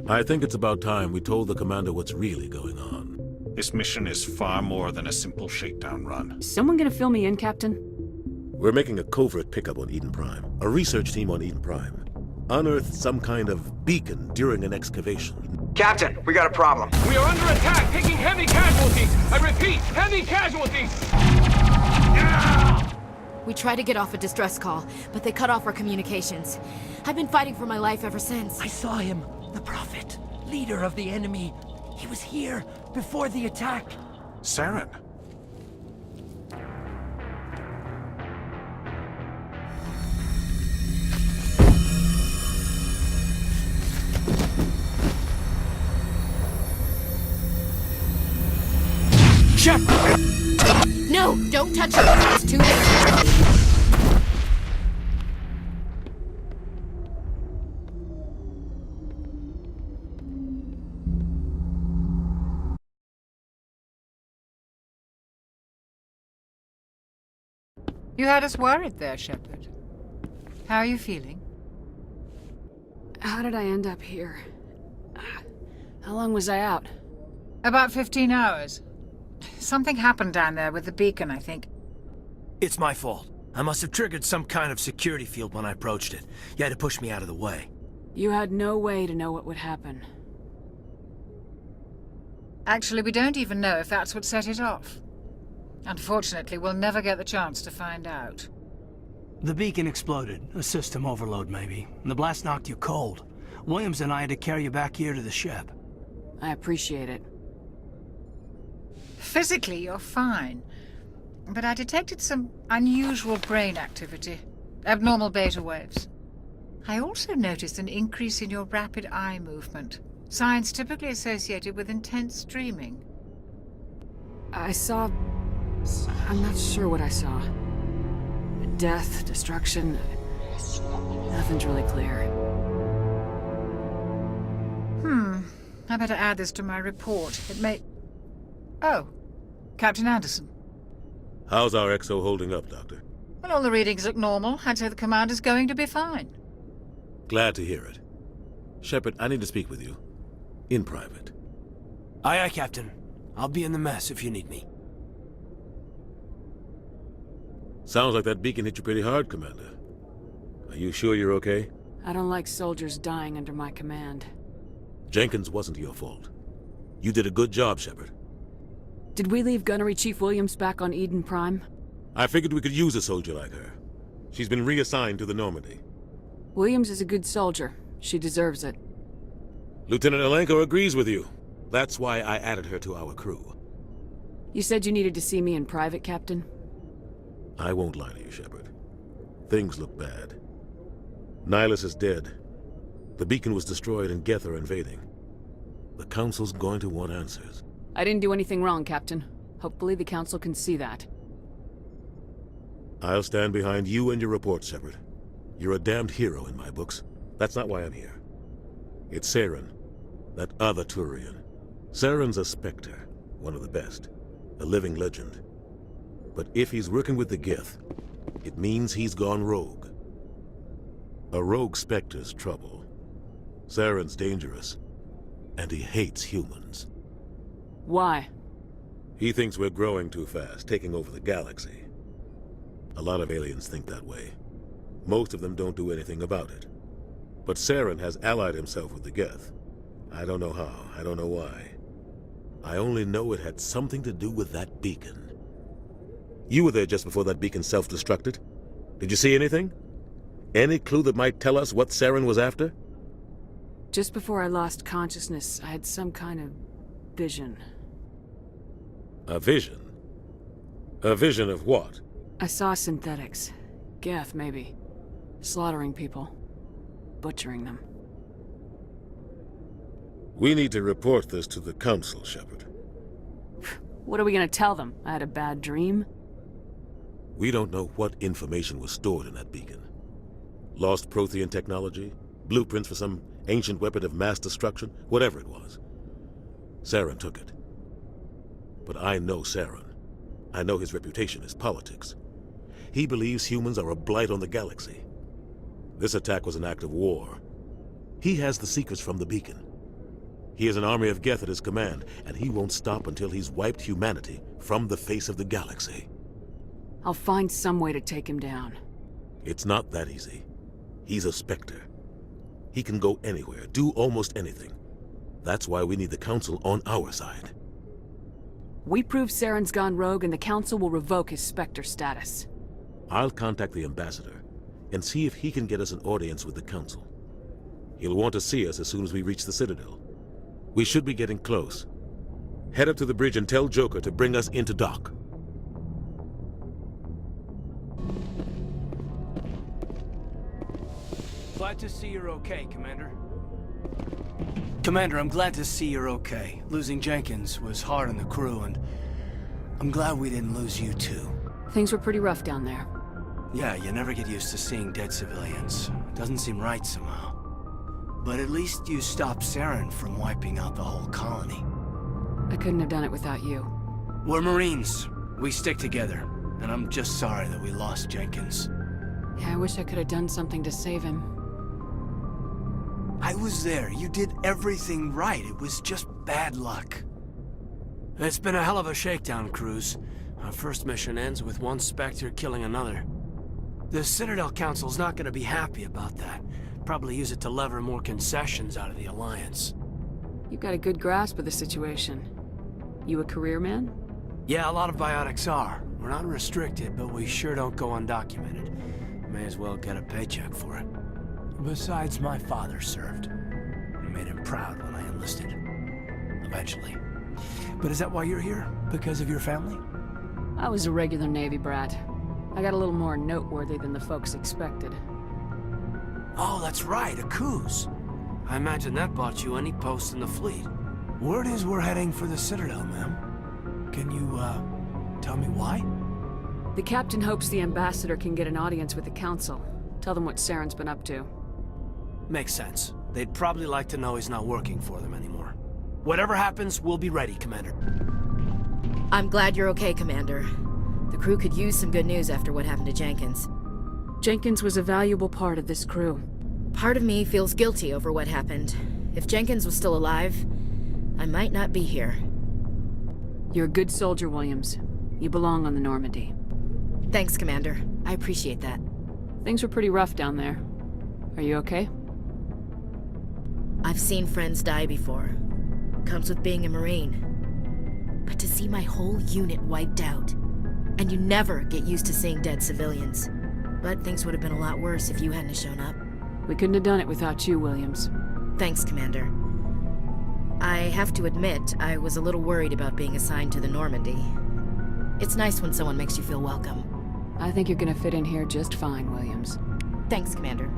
I think it's about time we told the commander what's really going on. This mission is far more than a simple shakedown run. Is someone gonna fill me in, Captain? We're making a covert pickup on Eden Prime. A research team on Eden Prime unearthed some kind of beacon during an excavation. Captain, we got a problem. We are under attack, taking heavy casualties. I repeat, heavy casualties. We tried to get off a distress call, but they cut off our communications. I've been fighting for my life ever since. I saw him, the Prophet, leader of the enemy. He was here before the attack. Saren. No, don't touch it. It's too dangerous. You had us worried there, Shepard. How are you feeling? How did I end up here? How long was I out? About 15 hours. Something happened down there with the beacon, I think. It's my fault. I must have triggered some kind of security field when I approached it. You had to push me out of the way. You had no way to know what would happen. Actually, we don't even know if that's what set it off. Unfortunately, we'll never get the chance to find out. The beacon exploded. A system overload, maybe. The blast knocked you cold. Williams and I had to carry you back here to the ship. I appreciate it. Physically, you're fine. But I detected some unusual brain activity. Abnormal beta waves. I also noticed an increase in your rapid eye movement. Signs typically associated with intense dreaming. I saw... I'm not sure what I saw. Death, destruction... Nothing's really clear. I better add this to my report. It may... Oh, Captain Anderson. How's our XO holding up, Doctor? Well, all the readings look normal. I'd say the commander's going to be fine. Glad to hear it. Shepard, I need to speak with you. In private. Aye, aye, Captain. I'll be in the mess if you need me. Sounds like that beacon hit you pretty hard, Commander. Are you sure you're okay? I don't like soldiers dying under my command. Jenkins wasn't your fault. You did a good job, Shepard. Did we leave Gunnery Chief Williams back on Eden Prime? I figured we could use a soldier like her. She's been reassigned to the Normandy. Williams is a good soldier. She deserves it. Lieutenant Alenko agrees with you. That's why I added her to our crew. You said you needed to see me in private, Captain? I won't lie to you, Shepard. Things look bad. Nihilus is dead. The beacon was destroyed and Geth are invading. The Council's going to want answers. I didn't do anything wrong, Captain. Hopefully the Council can see that. I'll stand behind you and your report, Shepard. You're a damned hero in my books. That's not why I'm here. It's Saren, that other Turian. Saren's a Spectre, one of the best. A living legend. But if he's working with the Geth, it means he's gone rogue. A rogue Spectre's trouble. Saren's dangerous, and he hates humans. Why? He thinks we're growing too fast, taking over the galaxy. A lot of aliens think that way. Most of them don't do anything about it. But Saren has allied himself with the Geth. I don't know how, I don't know why. I only know it had something to do with that beacon. You were there just before that beacon self-destructed. Did you see anything? Any clue that might tell us what Saren was after? Just before I lost consciousness, I had some kind of vision. A vision? A vision of what? I saw synthetics. Geth, maybe. Slaughtering people. Butchering them. We need to report this to the Council, Shepard. What are we gonna tell them? I had a bad dream? We don't know what information was stored in that beacon. Lost Prothean technology? Blueprints for some ancient weapon of mass destruction? Whatever it was. Saren took it. But I know Saren. I know his reputation is politics. He believes humans are a blight on the galaxy. This attack was an act of war. He has the secrets from the beacon. He has an army of Geth at his command, and he won't stop until he's wiped humanity from the face of the galaxy. I'll find some way to take him down. It's not that easy. He's a Spectre. He can go anywhere, do almost anything. That's why we need the Council on our side. We prove Saren's gone rogue and the Council will revoke his Spectre status. I'll contact the Ambassador and see if he can get us an audience with the Council. He'll want to see us as soon as we reach the Citadel. We should be getting close. Head up to the bridge and tell Joker to bring us into dock. Glad to see you're okay, Commander. Commander, I'm glad to see you're okay. Losing Jenkins was hard on the crew, and I'm glad we didn't lose you too. Things were pretty rough down there. Yeah, you never get used to seeing dead civilians. It doesn't seem right somehow. But at least you stopped Saren from wiping out the whole colony. I couldn't have done it without you. We're Marines. We stick together. And I'm just sorry that we lost Jenkins. Yeah, I wish I could have done something to save him. I was there. You did everything right. It was just bad luck. It's been a hell of a shakedown, Cruz. Our first mission ends with one Spectre killing another. The Citadel Council's not gonna be happy about that. Probably use it to lever more concessions out of the Alliance. You've got a good grasp of the situation. You a career man? Yeah, a lot of biotics are. We're not restricted, but we sure don't go undocumented. May as well get a paycheck for it. Besides, my father served. I made him proud when I enlisted. Eventually. But is that why you're here? Because of your family? I was a regular Navy brat. I got a little more noteworthy than the folks expected. Oh, that's right, a cruise. I imagine that bought you any post in the fleet. Word is we're heading for the Citadel, ma'am. Can you, tell me why? The captain hopes the ambassador can get an audience with the council. Tell them what Saren's been up to. Makes sense. They'd probably like to know he's not working for them anymore. Whatever happens, we'll be ready, Commander. I'm glad you're okay, Commander. The crew could use some good news after what happened to Jenkins. Jenkins was a valuable part of this crew. Part of me feels guilty over what happened. If Jenkins was still alive, I might not be here. You're a good soldier, Williams. You belong on the Normandy. Thanks, Commander. I appreciate that. Things were pretty rough down there. Are you okay? I've seen friends die before. Comes with being a Marine. But to see my whole unit wiped out, and you never get used to seeing dead civilians. But things would have been a lot worse if you hadn't shown up. We couldn't have done it without you, Williams. Thanks, Commander. I have to admit, I was a little worried about being assigned to the Normandy. It's nice when someone makes you feel welcome. I think you're gonna fit in here just fine, Williams. Thanks, Commander.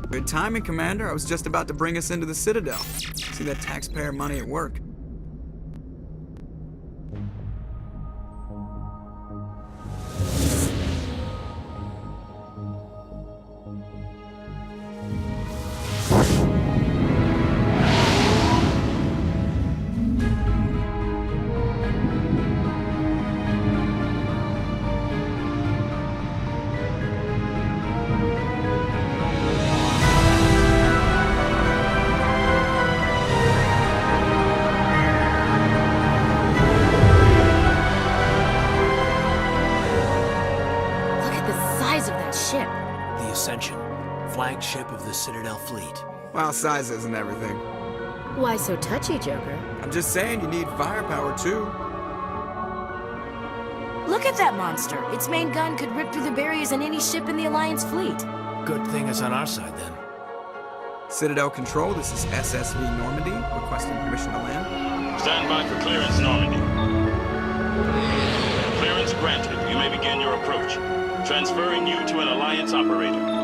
Good timing, Commander. I was just about to bring us into the Citadel. See that taxpayer money at work. Flagship of the Citadel fleet. Well, size isn't everything. Why so touchy, Joker? I'm just saying you need firepower, too. Look at that monster! Its main gun could rip through the barriers in any ship in the Alliance fleet. Good thing it's on our side, then. Citadel Control, this is SSV Normandy, requesting permission to land. Stand by for clearance, Normandy. Clearance granted. You may begin your approach. Transferring you to an Alliance operator.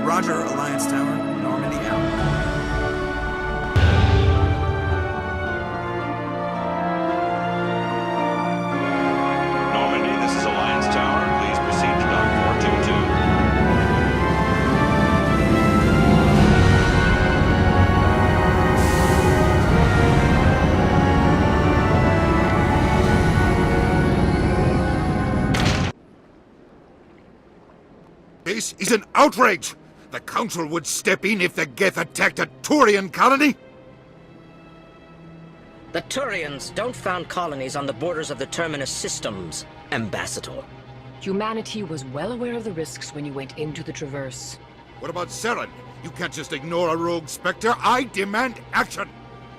Roger, Alliance Tower, Normandy out. This is an outrage! The Council would step in if the Geth attacked a Turian colony? The Turians don't found colonies on the borders of the Terminus systems, Ambassador. Humanity was well aware of the risks when you went into the Traverse. What about Seren? You can't just ignore a rogue Spectre. I demand action!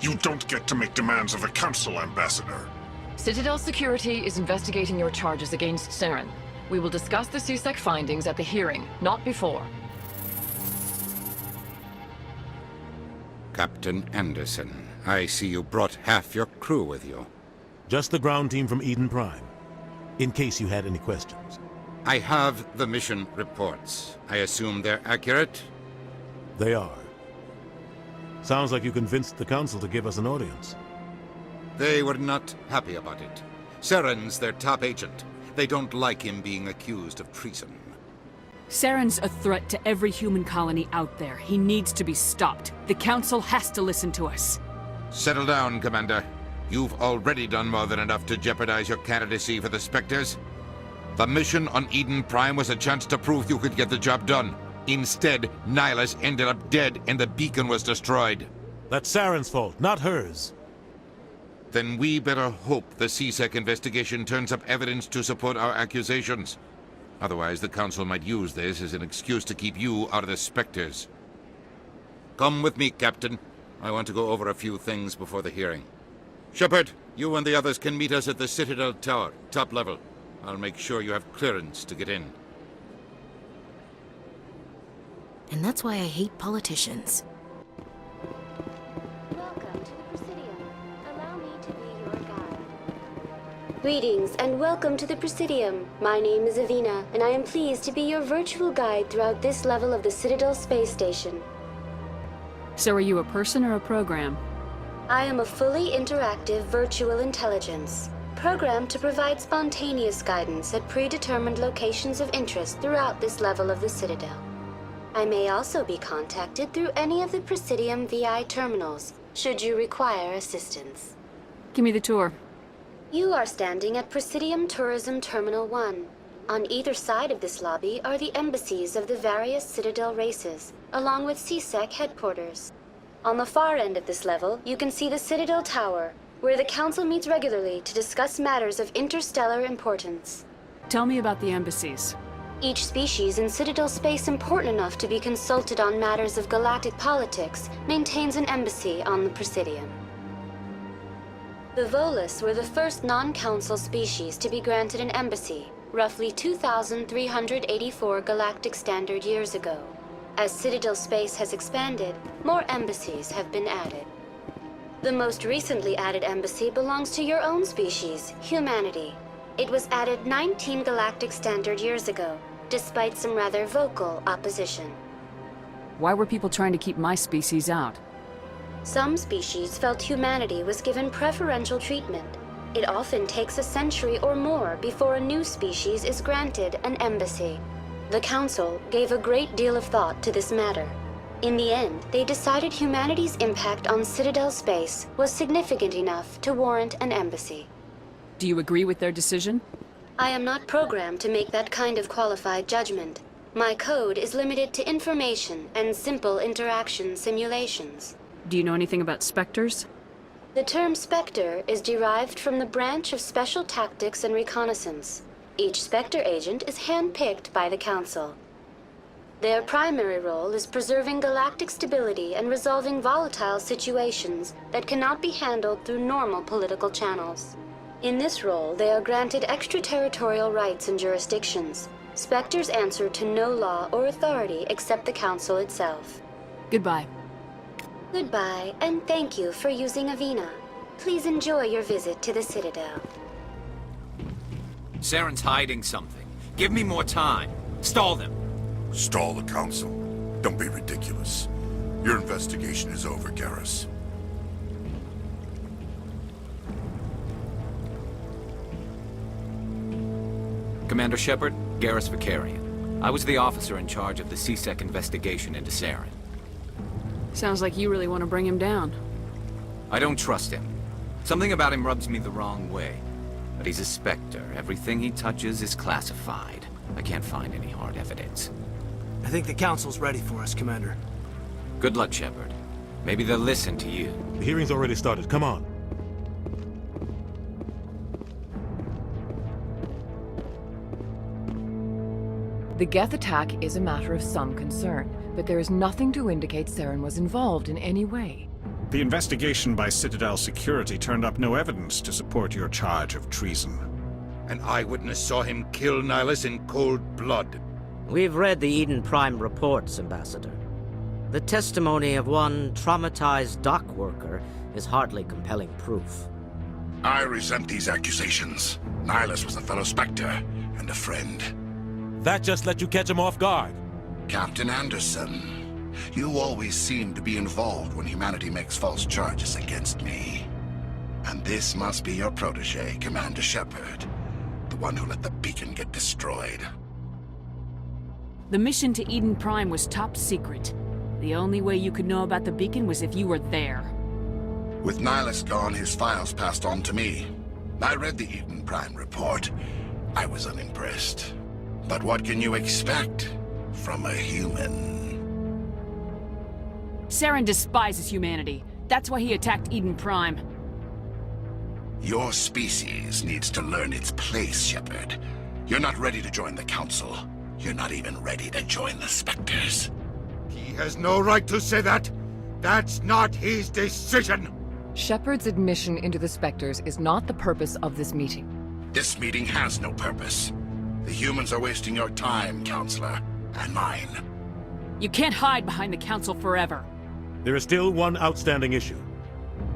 You don't get to make demands of the Council, Ambassador. Citadel Security is investigating your charges against Seren. We will discuss the CSEC findings at the hearing, not before. Captain Anderson, I see you brought half your crew with you. Just the ground team from Eden Prime, in case you had any questions. I have the mission reports. I assume they're accurate? They are. Sounds like you convinced the Council to give us an audience. They were not happy about it. Seren's their top agent. They don't like him being accused of treason. Seren's a threat to every human colony out there. He needs to be stopped. The Council has to listen to us. Settle down, Commander. You've already done more than enough to jeopardize your candidacy for the Spectres. The mission on Eden Prime was a chance to prove you could get the job done. Instead, Nihilus ended up dead and the beacon was destroyed. That's Seren's fault, not hers. Then we better hope the CSEC investigation turns up evidence to support our accusations. Otherwise, the Council might use this as an excuse to keep you out of the Spectres. Come with me, Captain. I want to go over a few things before the hearing. Shepard, you and the others can meet us at the Citadel Tower, top level. I'll make sure you have clearance to get in. And that's why I hate politicians. Welcome to the Presidium. Allow me to be your guide. Greetings and welcome to the Presidium. My name is Avina, and I am pleased to be your virtual guide throughout this level of the Citadel space station. So are you a person or a program? I am a fully interactive virtual intelligence, programmed to provide spontaneous guidance at predetermined locations of interest throughout this level of the Citadel. I may also be contacted through any of the Presidium VI terminals, should you require assistance. Give me the tour. You are standing at Presidium Tourism Terminal 1. On either side of this lobby are the embassies of the various Citadel races, along with CSEC headquarters. On the far end of this level, you can see the Citadel Tower, where the Council meets regularly to discuss matters of interstellar importance. Tell me about the embassies. Each species in Citadel space important enough to be consulted on matters of galactic politics maintains an embassy on the Presidium. The Volus were the first non-Council species to be granted an embassy, roughly 2,384 galactic standard years ago. As Citadel space has expanded, more embassies have been added. The most recently added embassy belongs to your own species, humanity. It was added 19 galactic standard years ago, despite some rather vocal opposition. Why were people trying to keep my species out? Some species felt humanity was given preferential treatment. It often takes a century or more before a new species is granted an embassy. The Council gave a great deal of thought to this matter. In the end, they decided humanity's impact on Citadel space was significant enough to warrant an embassy. Do you agree with their decision? I am not programmed to make that kind of qualified judgment. My code is limited to information and simple interaction simulations. Do you know anything about Spectres? The term Spectre is derived from the branch of Special Tactics and Reconnaissance. Each Spectre agent is hand-picked by the Council. Their primary role is preserving galactic stability and resolving volatile situations that cannot be handled through normal political channels. In this role, they are granted extraterritorial rights and jurisdictions. Spectres answer to no law or authority except the Council itself. Goodbye. Goodbye, and thank you for using Avina. Please enjoy your visit to the Citadel. Seren's hiding something. Give me more time. Stall them. Stall the Council. Don't be ridiculous. Your investigation is over, Garrus. Commander Shepard, Garrus Vicarian. I was the officer in charge of the CSEC investigation into Seren. Sounds like you really want to bring him down. I don't trust him. Something about him rubs me the wrong way. But he's a Spectre. Everything he touches is classified. I can't find any hard evidence. I think the Council's ready for us, Commander. Good luck, Shepard. Maybe they'll listen to you. The hearing's already started. Come on. The Geth attack is a matter of some concern, but there is nothing to indicate Saren was involved in any way. The investigation by Citadel Security turned up no evidence to support your charge of treason. An eyewitness saw him kill Nihilus in cold blood. We've read the Eden Prime reports, Ambassador. The testimony of one traumatized dock worker is hardly compelling proof. I resent these accusations. Nihilus was a fellow Spectre and a friend. That just let you catch him off guard. Captain Anderson, you always seem to be involved when humanity makes false charges against me. And this must be your protege, Commander Shepard, the one who let the beacon get destroyed. The mission to Eden Prime was top secret. The only way you could know about the beacon was if you were there. With Nihilus gone, his files passed on to me. I read the Eden Prime report. I was unimpressed. But what can you expect from a human? Saren despises humanity. That's why he attacked Eden Prime. Your species needs to learn its place, Shepard. You're not ready to join the Council. You're not even ready to join the Spectres. He has no right to say that. That's not his decision. Shepard's admission into the Spectres is not the purpose of this meeting. This meeting has no purpose. The humans are wasting your time, Counselor, and mine. You can't hide behind the Council forever. There is still one outstanding issue.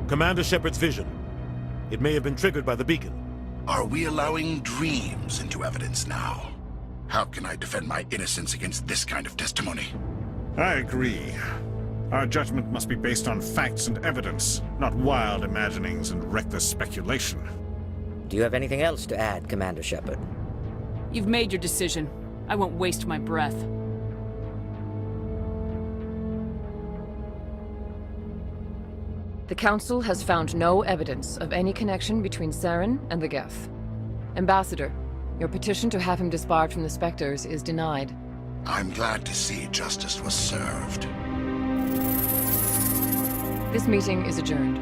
Commander Shepard's vision. It may have been triggered by the beacon. Are we allowing dreams into evidence now? How can I defend my innocence against this kind of testimony? I agree. Our judgment must be based on facts and evidence, not wild imaginings and reckless speculation. Do you have anything else to add, Commander Shepard? You've made your decision. I won't waste my breath. The Council has found no evidence of any connection between Saren and the Geth. Ambassador, your petition to have him disbarred from the Spectres is denied. I'm glad to see justice was served. This meeting is adjourned.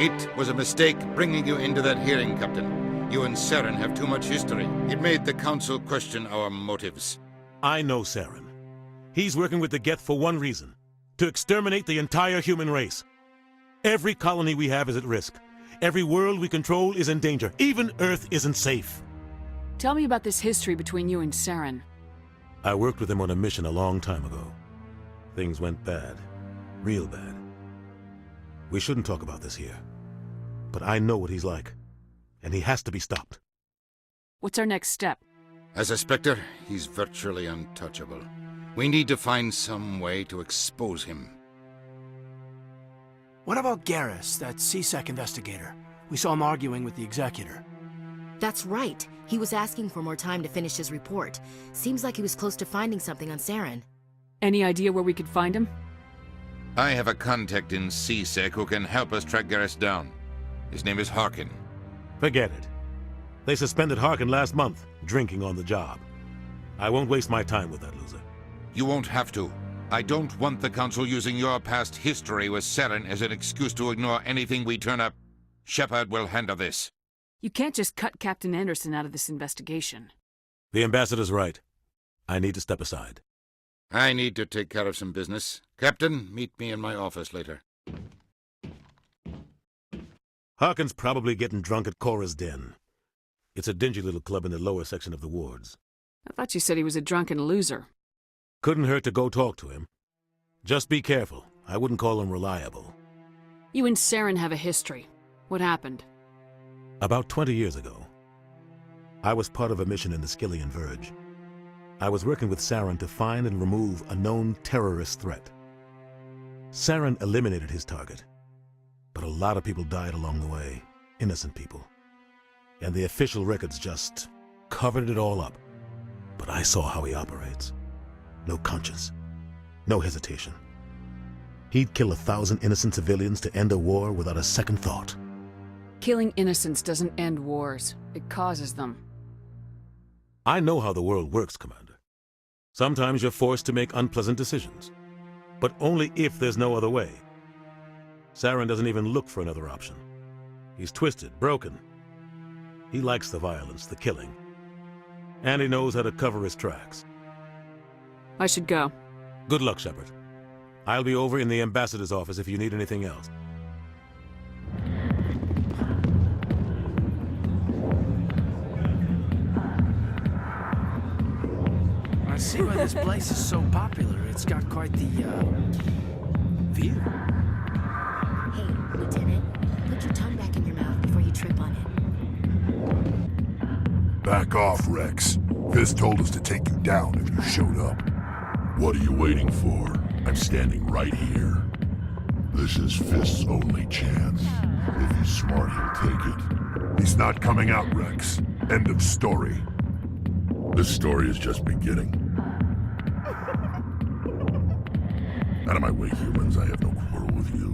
It was a mistake bringing you into that hearing, Captain. You and Saren have too much history. It made the Council question our motives. I know Saren. He's working with the Geth for one reason. To exterminate the entire human race. Every colony we have is at risk. Every world we control is in danger. Even Earth isn't safe. Tell me about this history between you and Saren. I worked with him on a mission a long time ago. Things went bad. Real bad. We shouldn't talk about this here. But I know what he's like. And he has to be stopped. What's our next step? As a Spectre, he's virtually untouchable. We need to find some way to expose him. What about Garrus, that CSEC investigator? We saw him arguing with the Executor. That's right. He was asking for more time to finish his report. Seems like he was close to finding something on Saren. Any idea where we could find him? I have a contact in CSEC who can help us track Garrus down. His name is Harkin. Forget it. They suspended Harkin last month, drinking on the job. I won't waste my time with that loser. You won't have to. I don't want the Council using your past history with Saren as an excuse to ignore anything we turn up. Shepard will handle this. You can't just cut Captain Anderson out of this investigation. The Ambassador's right. I need to step aside. I need to take care of some business. Captain, meet me in my office later. Harkin's probably getting drunk at Cora's Den. It's a dingy little club in the lower section of the wards. I thought you said he was a drunken loser. Couldn't hurt to go talk to him. Just be careful. I wouldn't call him reliable. You and Saren have a history. What happened? About 20 years ago, I was part of a mission in the Skillian Verge. I was working with Saren to find and remove a known terrorist threat. Saren eliminated his target, but a lot of people died along the way, innocent people. And the official records just covered it all up. But I saw how he operates. No conscience, no hesitation. He'd kill 1,000 innocent civilians to end a war without a second thought. Killing innocents doesn't end wars. It causes them. I know how the world works, Commander. Sometimes you're forced to make unpleasant decisions. But only if there's no other way. Saren doesn't even look for another option. He's twisted, broken. He likes the violence, the killing. And he knows how to cover his tracks. I should go. Good luck, Shepard. I'll be over in the ambassador's office if you need anything else. I see why this place is so popular. It's got quite the, view. Hey, Lieutenant, put your tongue back in your mouth before you trip on it. Back off, Rex. Fist told us to take you down if you showed up. What are you waiting for? I'm standing right here. This is Fist's only chance. If he's smart, he'll take it. He's not coming out, Rex. End of story. This story is just beginning. Out of my way, humans. I have no quarrel with you.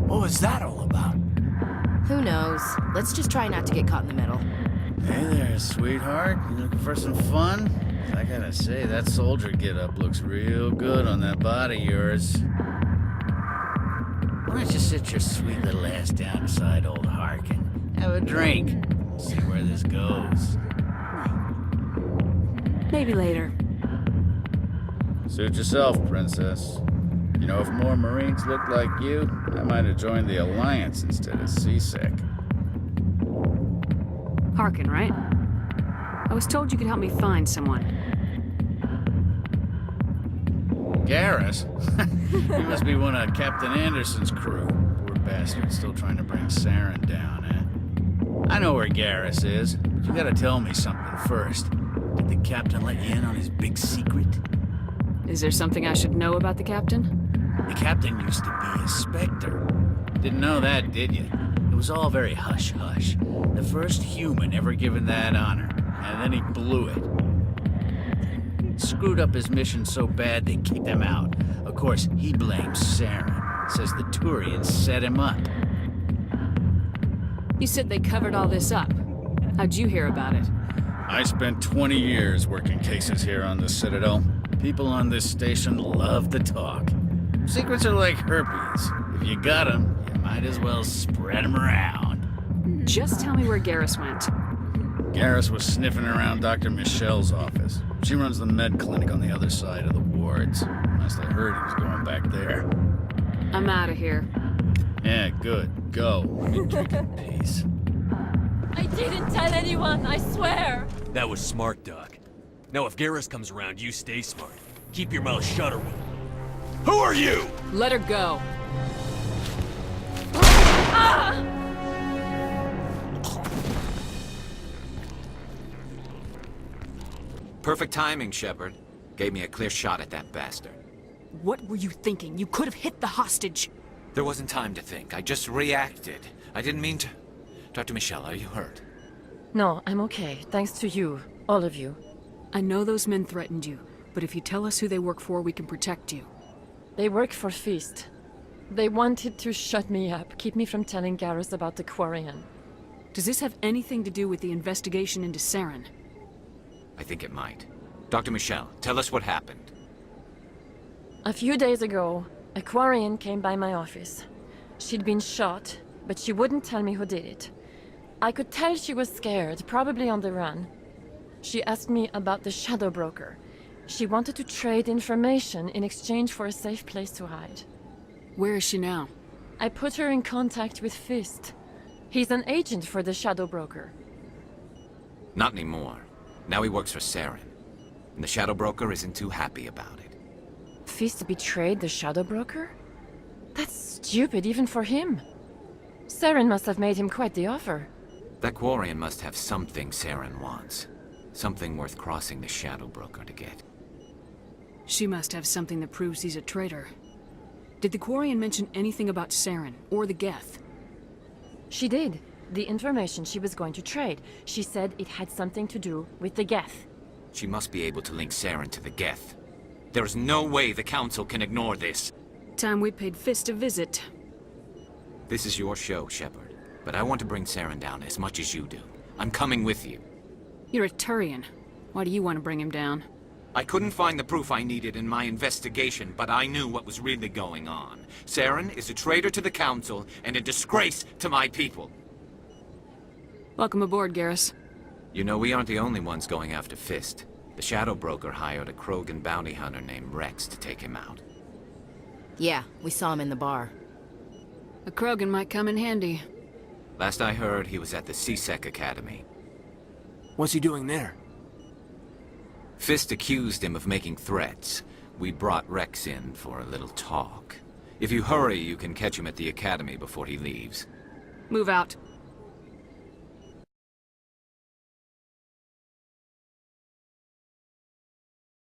What was that all about? Who knows? Let's just try not to get caught in the middle. Hey there, sweetheart. You looking for some fun? I gotta say, that soldier get-up looks real good on that body of yours. Why don't you sit your sweet little ass down beside old Harkin? Have a drink. See where this goes. Maybe later. Suit yourself, princess. You know, if more Marines looked like you, I might have joined the Alliance instead of CSEC. Harkin, right? I was told you could help me find someone. Garrus? You must be one of Captain Anderson's crew. Poor bastard, still trying to bring Saren down, eh? I know where Garrus is, but you gotta tell me something first. Did the captain let you in on his big secret? Is there something I should know about the captain? The captain used to be a Spectre. Didn't know that, did you? It was all very hush-hush. The first human ever given that honor, and then he blew it. Screwed up his mission so bad they kicked him out. Of course, he blames Saren. Says the Turians set him up. You said they covered all this up. How'd you hear about it? I spent 20 years working cases here on the Citadel. People on this station love to talk. Secrets are like herpes. If you got them, you might as well spread them around. Just tell me where Garrus went. Garrus was sniffing around Dr. Michelle's office. She runs the med clinic on the other side of the wards. Must have heard he was going back there. I'm out of here. Yeah, good. Go. Let me drink in peace. I didn't tell anyone, I swear! That was smart, Doc. Now if Garrus comes around, you stay smart. Keep your mouth shut or Who are you? Let her go. Ah! Perfect timing, Shepard. Gave me a clear shot at that bastard. What were you thinking? You could have hit the hostage. There wasn't time to think. I just reacted. I didn't mean to... Dr. Michelle, are you hurt? No, I'm okay. Thanks to you. All of you. I know those men threatened you, but if you tell us who they work for, we can protect you. They work for Fist. They wanted to shut me up, keep me from telling Garrus about the Quarian. Does this have anything to do with the investigation into Saren? I think it might. Dr. Michelle, tell us what happened. A few days ago, a Quarian came by my office. She'd been shot, but she wouldn't tell me who did it. I could tell she was scared, probably on the run. She asked me about the Shadow Broker. She wanted to trade information in exchange for a safe place to hide. Where is she now? I put her in contact with Fist. He's an agent for the Shadow Broker. Not anymore. Now he works for Saren. And the Shadow Broker isn't too happy about it. Fist betrayed the Shadow Broker? That's stupid even for him. Saren must have made him quite the offer. That Quarian must have something Saren wants. Something worth crossing the Shadow Broker to get. She must have something that proves he's a traitor. Did the Quarian mention anything about Saren, or the Geth? She did. The information she was going to trade. She said it had something to do with the Geth. She must be able to link Saren to the Geth. There is no way the Council can ignore this. time we paid Fist a visit. This is your show, Shepard. But I want to bring Saren down as much as you do. I'm coming with you. You're a Turian. Why do you want to bring him down? I couldn't find the proof I needed in my investigation, but I knew what was really going on. Saren is a traitor to the Council and a disgrace to my people. Welcome aboard, Garrus. You know, we aren't the only ones going after Fist. The Shadow Broker hired a Krogan bounty hunter named Rex to take him out. Yeah, we saw him in the bar. A Krogan might come in handy. Last I heard, he was at the C-Sec Academy. What's he doing there? Fist accused him of making threats. We brought Rex in for a little talk. If you hurry, you can catch him at the Academy before he leaves. Move out.